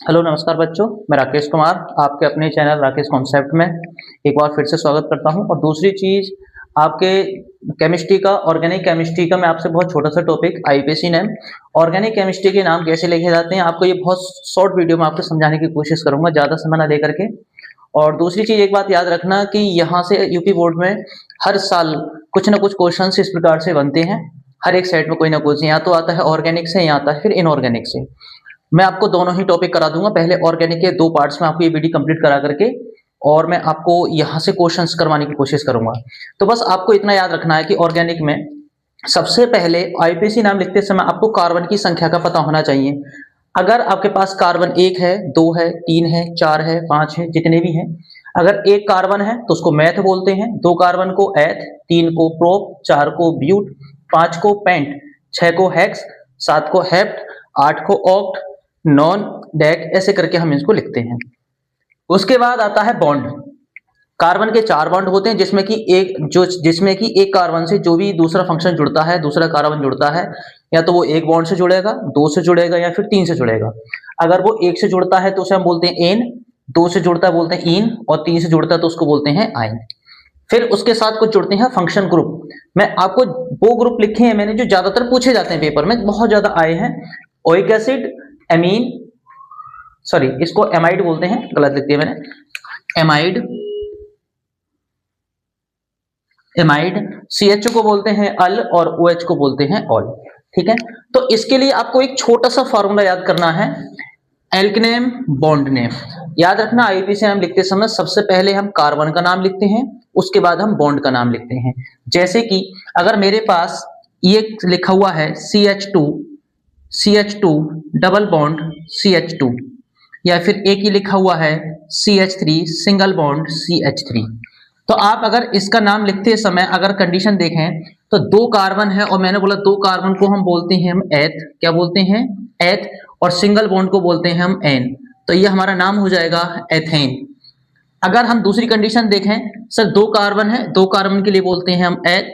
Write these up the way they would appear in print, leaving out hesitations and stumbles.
Hello नमस्कार बच्चों, मैं राकेश कुमार आपके अपने चैनल राकेश कॉन्सेप्ट में एक बार फिर से स्वागत करता हूं। और दूसरी चीज़ आपके केमिस्ट्री का ऑर्गेनिक केमिस्ट्री का मैं आपसे बहुत छोटा सा topic IPC name organic chemistry के नाम कैसे लिखे जाते हैं आपको ये बहुत शॉर्ट वीडियो में आपको समझाने की कोशिश करूंगा, ज़्यादा समय ना दे करके। और दूसरी चीज़ एक बात याद रखना कि यहाँ से यूपी बोर्ड में हर साल कुछ ना कुछ क्वेश्चन इस प्रकार से बनते हैं। हर एक सेट में कोई ना कोई या तो आता है ऑर्गेनिक से या आता है फिर इनऑर्गेनिक से। मैं आपको दोनों ही टॉपिक करा दूंगा, पहले ऑर्गेनिक के 2 पार्ट्स में आपको ये वीडियो कंप्लीट करा करके और मैं आपको यहाँ से क्वेश्चंस करवाने की कोशिश करूंगा। तो बस आपको इतना याद रखना है कि ऑर्गेनिक में सबसे पहले आईपीसी नाम लिखते समय आपको कार्बन की संख्या का पता होना चाहिए। अगर आपके पास कार्बन 1 है, 2 है, 3 है, 4 है, 5 है, जितने भी हैं, अगर एक कार्बन है तो उसको मैथ बोलते हैं, 2 कार्बन को एथ, 3 को प्रोप, 4 को ब्यूट, 5 को पेंट, 6 को हेक्स, 7 को हेप्ट, 8 को ऑक्ट, नॉन डेक, ऐसे करके हम इसको लिखते हैं। उसके बाद आता है बॉन्ड। कार्बन के 4 बॉन्ड होते हैं जिसमें कि एक कार्बन से जो भी दूसरा फंक्शन जुड़ता है, दूसरा कार्बन जुड़ता है, या तो वो एक बॉन्ड से जुड़ेगा, 2 से जुड़ेगा या फिर 3 से जुड़ेगा। अगर वो 1 से जुड़ता है तो उसे हम बोलते हैं एन, 2 से जुड़ता है बोलते हैं इन, और 3 से जुड़ता है तो उसको बोलते हैं आइन। फिर उसके साथ कुछ जुड़ते हैं फंक्शन ग्रुप। मैं आपको वो ग्रुप लिखे हैं मैंने जो ज्यादातर पूछे जाते हैं पेपर में, बहुत ज्यादा आए हैं। ओइक एसिड, एमीन, सॉरी इसको एमाइड बोलते हैं, गलत लिख दिया मैंने, एमाइड, CH को बोलते हैं अल और OH को बोलते हैं ऑल। ठीक है, तो इसके लिए आपको एक छोटा सा फॉर्मूला याद करना है, एल्क नेम, बॉन्ड नेम। याद रखना आईपीसी नाम लिखते समय सबसे पहले हम कार्बन का नाम लिखते हैं, उसके बाद हम बॉन्ड का नाम लिखते हैं। जैसे कि अगर मेरे पास ये लिखा हुआ है CH2 डबल बॉन्ड CH2, या फिर एक ही लिखा हुआ है CH3 सिंगल बॉन्ड CH3, तो आप अगर इसका नाम लिखते समय अगर कंडीशन देखें तो 2 कार्बन है और मैंने बोला 2 कार्बन को हम बोलते हैं हम एथ, क्या बोलते हैं एथ, और सिंगल बॉन्ड को बोलते हैं हम एन, तो ये हमारा नाम हो जाएगा एथेन। अगर हम दूसरी कंडीशन देखें, सर 2 कार्बन है, 2 कार्बन के लिए बोलते हैं हम एथ,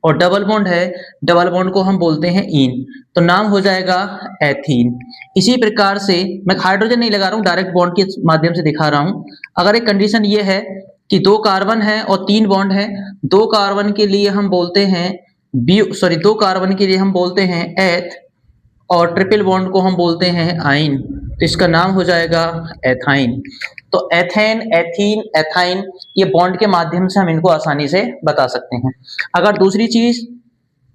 और डबल बॉन्ड है, डबल बॉन्ड को हम बोलते हैं इन, तो नाम हो जाएगा एथीन। इसी प्रकार से मैं हाइड्रोजन नहीं लगा रहा हूं, डायरेक्ट बॉन्ड के माध्यम से दिखा रहा हूं। अगर एक कंडीशन ये है कि 2 कार्बन है और 3 बॉन्ड है, 2 कार्बन के लिए हम बोलते हैं 2 कार्बन के लिए हम बोलते हैं एथ, और ट्रिपल बॉन्ड को हम बोलते हैं आइन, तो इसका नाम हो जाएगा एथाइन। तो एथेन, एथीन, एथाइन, ये बॉन्ड के माध्यम से हम इनको आसानी से बता सकते हैं। अगर दूसरी चीज,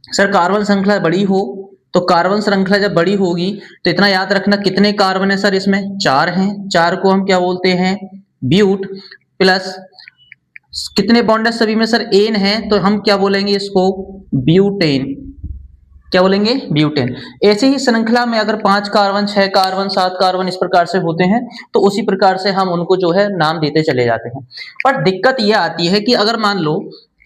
सर कार्बन श्रृंखला बड़ी हो, तो कार्बन श्रृंखला जब बड़ी होगी तो इतना याद रखना कितने कार्बन है, सर इसमें 4 हैं, 4 को हम क्या बोलते हैं ब्यूट, प्लस कितने बॉन्ड है सभी में, सर एन है, तो हम क्या बोलेंगे इसको ब्यूटेन, क्या बोलेंगे ब्यूटेन। ऐसे ही श्रृंखला में अगर 5 कार्बन, 6 कार्बन, 7 कार्बन इस प्रकार से होते हैं तो उसी प्रकार से हम उनको जो है नाम देते चले जाते हैं। पर दिक्कत यह आती है कि अगर मान लो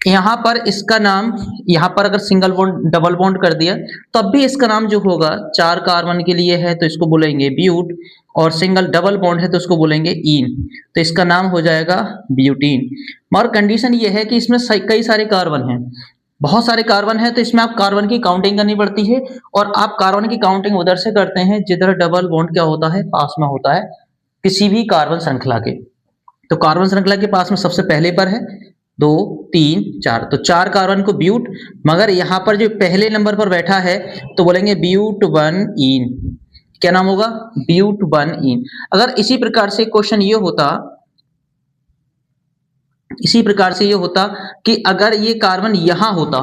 यहाँ पर इसका नाम, यहाँ पर अगर सिंगल बॉन्ड डबल बॉन्ड कर दिया तो अब भी इसका नाम जो होगा 4 कार्बन के लिए है तो इसको बोलेंगे ब्यूट, और सिंगल डबल बॉन्ड है तो इसको बोलेंगे इन, तो इसका नाम हो जाएगा ब्यूटीन। मगर कंडीशन ये है कि इसमें कई सारे कार्बन हैं, बहुत सारे कार्बन है, तो इसमें आप कार्बन की काउंटिंग करनी पड़ती है, और आप कार्बन की काउंटिंग उधर से करते हैं जिधर डबल बॉन्ड क्या होता है पास में होता है किसी भी कार्बन श्रृंखला के। तो कार्बन श्रृंखला के पास में सबसे पहले पर है 2, 3, 4, तो 4 कार्बन को ब्यूट, मगर यहाँ पर जो पहले नंबर पर बैठा है तो बोलेंगे ब्यूट 1 इन, क्या नाम होगा ब्यूट 1 इन। अगर इसी प्रकार से क्वेश्चन ये होता, इसी प्रकार से ये होता कि अगर ये कार्बन यहां होता,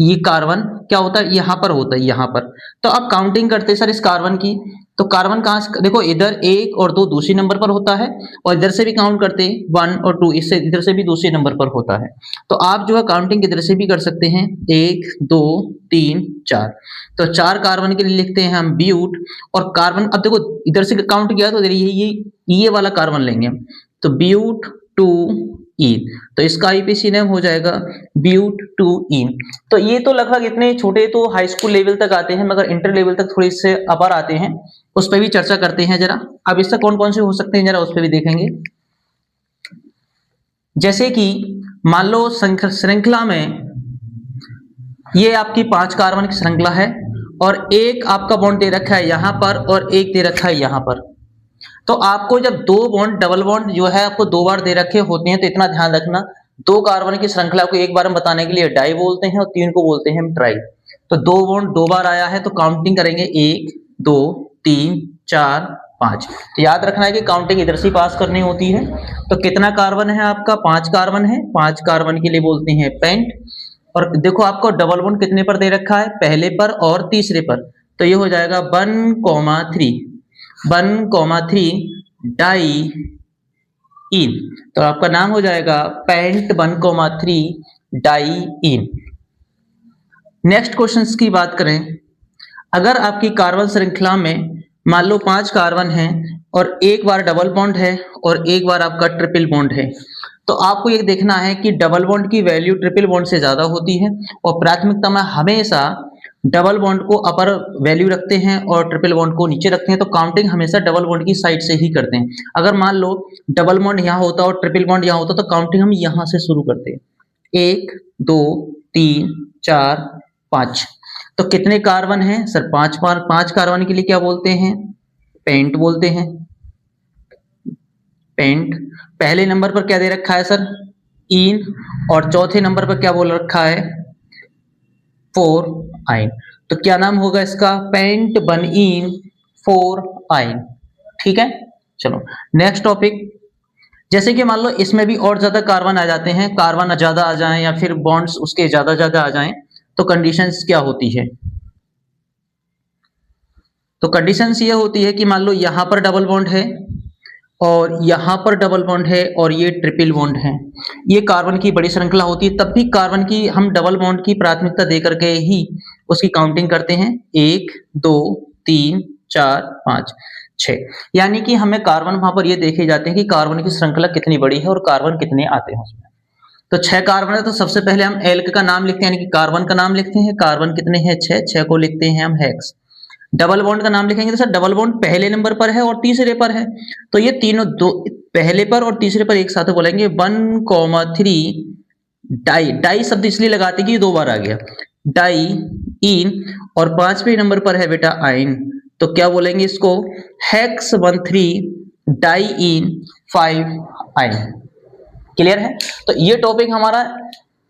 ये कार्बन क्या होता है यहां पर होता है, यहां पर, तो आप काउंटिंग करते सर इस कार्बन की, तो कार्बन कहां से, देखो इधर 1 और 2 दूसरी नंबर पर होता है, और इधर से भी काउंट करते 1 और 2, इससे इधर से भी दूसरे नंबर पर होता है। तो आप जो है काउंटिंग इधर से भी कर सकते हैं 1, 2, 3, 4, तो 4 कार्बन के लिए लिखते हैं हम ब्यूट, और कार्बन अब देखो इधर से काउंट किया तो ये वाला कार्बन लेंगे हम, तो ब्यूट 2 इन, तो इसका आईपीसी नेम हो जाएगा ब्यूट 2 इन। तो ये तो लगभग इतने छोटे तो हाई स्कूल लेवल तक आते हैं, मगर इंटर लेवल तक थोड़ी इससे अपर आते हैं, उस पर भी चर्चा करते हैं जरा। अब इससे कौन कौन से हो सकते हैं जरा उस पर भी देखेंगे। जैसे कि मान लो श्रृंखला में ये आपकी 5 कार्बन की श्रृंखला है, और एक आपका बॉन्ड दे रखा है यहां पर और एक दे रखा है यहां पर, तो आपको जब दो बॉन्ड डबल बॉन्ड जो है आपको दो बार दे रखे होते हैं तो इतना ध्यान रखना, दो कार्बन की श्रृंखला को एक बार में बताने के लिए डाई बोलते हैं और तीन को बोलते हैं हम ट्राई। तो दो बॉन्ड दो बार आया है तो काउंटिंग करेंगे 1 2 3 4 5। तो याद रखना है कि काउंटिंग इधर से पास करनी होती है। तो कितना कार्बन है आपका? 5 कार्बन है। 5 कार्बन के लिए बोलते हैं पेंट। और देखो आपको डबल बॉन्ड कितने पर दे रखा है? पहले पर और तीसरे पर। तो ये हो जाएगा 1,3 डाई इन। तो आपका नाम हो जाएगा पेंट 1,3 डाई इन। नेक्स्ट क्वेश्चंस की बात करें, अगर आपकी कार्बन श्रृंखला में मान लो 5 कार्बन है और एक बार डबल बॉन्ड है और एक बार आपका ट्रिपल बॉन्ड है, तो आपको ये देखना है कि डबल बॉन्ड की वैल्यू ट्रिपल बॉन्ड से ज्यादा होती है और प्राथमिकता में हमेशा डबल बॉन्ड को अपर वैल्यू रखते हैं और ट्रिपल बॉन्ड को नीचे रखते हैं। तो काउंटिंग हमेशा डबल बॉन्ड की साइड से ही करते हैं। अगर मान लो डबल बॉन्ड यहाँ होता और ट्रिपल बॉन्ड यहाँ होता तो काउंटिंग हम यहाँ से शुरू करते हैं, 1 2 3 4 5। तो कितने कार्बन हैं सर? 5 कार्बन के लिए क्या बोलते हैं? पेंट बोलते हैं। पेंट। पहले नंबर पर क्या दे रखा है सर? इन। और चौथे नंबर पर क्या बोल रखा है? 4 आइन। तो क्या नाम होगा इसका? पेंट 1 4 आइन। ठीक है, चलो नेक्स्ट टॉपिक। जैसे कि मान लो इसमें भी और ज्यादा कार्बन आ जाते हैं, कार्बन ज्यादा आ जाएं या फिर बॉन्ड्स उसके ज्यादा आ जाएं, तो कंडीशंस क्या होती है? तो कंडीशंस ये होती है कि मान लो यहां पर डबल बॉन्ड है और यहां पर डबल बॉन्ड है और ये ट्रिपल बॉन्ड है, ये कार्बन की बड़ी श्रृंखला होती है, तब भी कार्बन की हम डबल बॉन्ड की प्राथमिकता देकर के ही उसकी काउंटिंग करते हैं। 1 2 3 4 5 6। यानी कि हमें कार्बन वहां पर ये देखे जाते हैं कि कार्बन की श्रृंखला कितनी बड़ी है और कार्बन कितने आते हैं उसमें। तो 6 कार्बन है तो सबसे पहले हम एल्क का नाम लिखते हैं, यानी कि कार्बन का नाम लिखते हैं। कार्बन कितने हैं? 6 को लिखते हैं हम हेक्स। डबल बॉन्ड का नाम लिखेंगे तो सर डबल बॉन्ड पहले नंबर पर है और तीसरे पर है, तो ये तीनों दो पहले पर और तीसरे पर एक साथ बोलेंगे 1,3 डाई। डाई शब्द इसलिए लगाते कि ये दो बार आ गया, डाई इन। और 5वें नंबर पर है बेटा आइन, तो क्या बोलेंगे इसको? हेक्स 13 डाई इन 5 आइन। क्लियर है? तो ये टॉपिक हमारा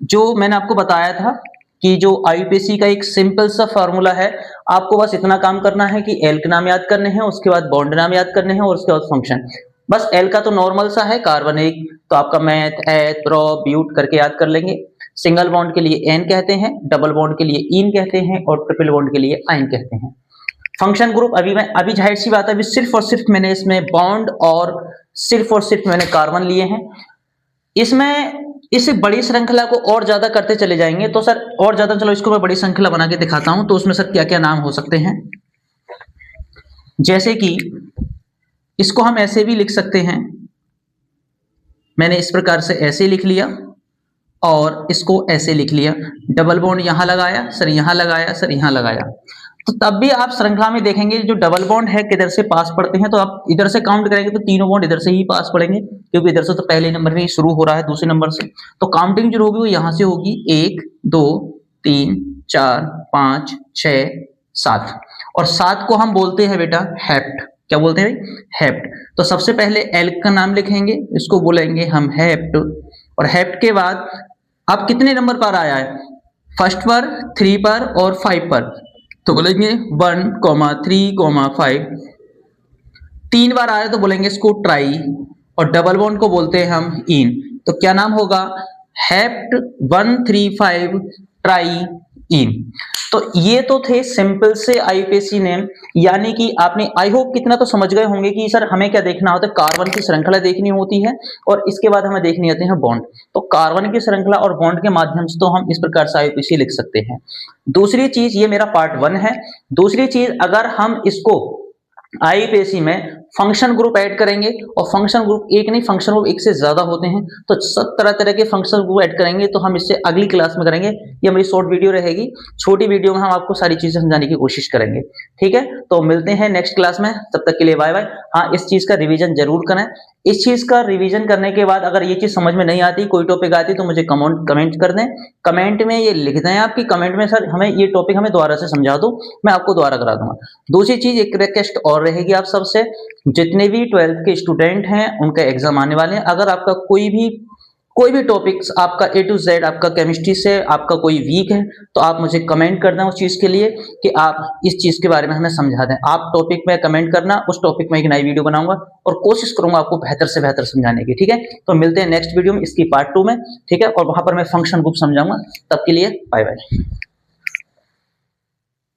जो मैंने आपको बताया था कि जो आईयूपीएसी का एक सिंपल सा फॉर्मूला है, आपको बस इतना काम करना है कि एल के नाम याद करने हैं, उसके बाद बॉन्ड नाम याद करने हैं और उसके बाद फंक्शन। बस एल का तो नॉर्मल सा है, कार्बन 1, तो आपका मैथ एथ प्रो ब्यूट करके याद कर लेंगे। सिंगल बॉन्ड के लिए एन कहते हैं, डबल बॉन्ड के लिए इन कहते हैं और ट्रिपल बॉन्ड के लिए आइन कहते हैं। फंक्शन ग्रुप अभी जाहिर सी बात है, अभी सिर्फ और सिर्फ मैंने इसमें बॉन्ड और सिर्फ मैंने कार्बन लिए हैं। इसमें इस बड़ी श्रृंखला को और ज्यादा करते चले जाएंगे तो सर और ज्यादा, चलो इसको मैं बड़ी श्रृंखला बना के दिखाता हूं। तो उसमें सर क्या क्या नाम हो सकते हैं? जैसे कि इसको हम ऐसे भी लिख सकते हैं, मैंने इस प्रकार से ऐसे लिख लिया और इसको ऐसे लिख लिया। डबल बॉन्ड यहां लगाया सर, यहां लगाया सर, यहां लगाया। तो तब भी आप श्रृंखला में देखेंगे जो डबल बॉन्ड है किधर से पास पड़ते हैं, तो आप इधर से काउंट करेंगे तो तीनों बॉन्ड इधर से ही पास पड़ेंगे, क्योंकि इधर से तो पहले नंबर में ही शुरू हो रहा है, दूसरे नंबर से। तो काउंटिंग जो होगी वो यहां से होगी 1 2 3 4 5 6 7। और 7 को हम बोलते हैं बेटा हेप्ट। क्या बोलते हैं? हेप्ट। तो सबसे पहले एल्क का नाम लिखेंगे, इसको बोलेंगे हम हेप्ट। और हेप्ट के बाद अब कितने नंबर पर आया है? फर्स्ट पर, 3 पर और 5 पर, तो बोलेंगे 1, 3, 5। 3 बार आया तो बोलेंगे इसको ट्राई। और डबल बॉन्ड को बोलते हैं हम इन। तो क्या नाम होगा? Hept 135 try in. तो ये तो थे सिंपल से आईयूपीएसी नेम, यानी कि आपने आई होप कितना तो समझ गए होंगे कि सर हमें क्या देखना होता है, कार्बन की श्रृंखला देखनी होती है और इसके बाद हमें देखनी होती है बॉन्ड। तो कार्बन की श्रृंखला और बॉन्ड के माध्यम से तो हम इस प्रकार से आईयूपीएसी लिख सकते हैं। दूसरी चीज, ये मेरा पार्ट 1 है। दूसरी चीज, अगर हम इसको आईयूपीएसी में फंक्शन ग्रुप ऐड करेंगे, और फंक्शन ग्रुप एक नहीं, फंक्शन ग्रुप एक से ज्यादा होते हैं, तो सब तरह के फंक्शन ग्रुप ऐड करेंगे, तो हम इससे अगली क्लास में करेंगे। ये हमारी शॉर्ट वीडियो रहेगी, छोटी वीडियो में हम आपको सारी चीजें समझाने की कोशिश करेंगे। ठीक है, तो मिलते हैं नेक्स्ट क्लास में, तब तक के लिए बाय बाय। हाँ, इस चीज का रिवीजन जरूर करें। इस चीज का रिवीजन करने के बाद अगर ये चीज समझ में नहीं आती, कोई टॉपिक आती, तो मुझे कमेंट कर दें। कमेंट में ये लिख दें आपकी कमेंट में, सर हमें ये टॉपिक हमें दोबारा से समझा दो, मैं आपको दोबारा करा दूंगा। दूसरी चीज, एक रिक्वेस्ट और रहेगी आप सबसे, जितने भी 12th के स्टूडेंट हैं उनका एग्जाम आने वाले हैं, अगर आपका कोई भी टॉपिक्स आपका A to Z आपका केमिस्ट्री से आपका कोई वीक है, तो आप मुझे कमेंट कर दें उस चीज के लिए कि आप इस चीज के बारे में हमें समझा दें। आप टॉपिक में कमेंट करना, उस टॉपिक में एक नई वीडियो बनाऊंगा और कोशिश करूंगा आपको बेहतर से बेहतर समझाने की। ठीक है, तो मिलते हैं नेक्स्ट वीडियो में, इसकी पार्ट 2 में। ठीक है, और वहां पर मैं फंक्शन ग्रुप समझाऊंगा। तब के लिए बाय बाय।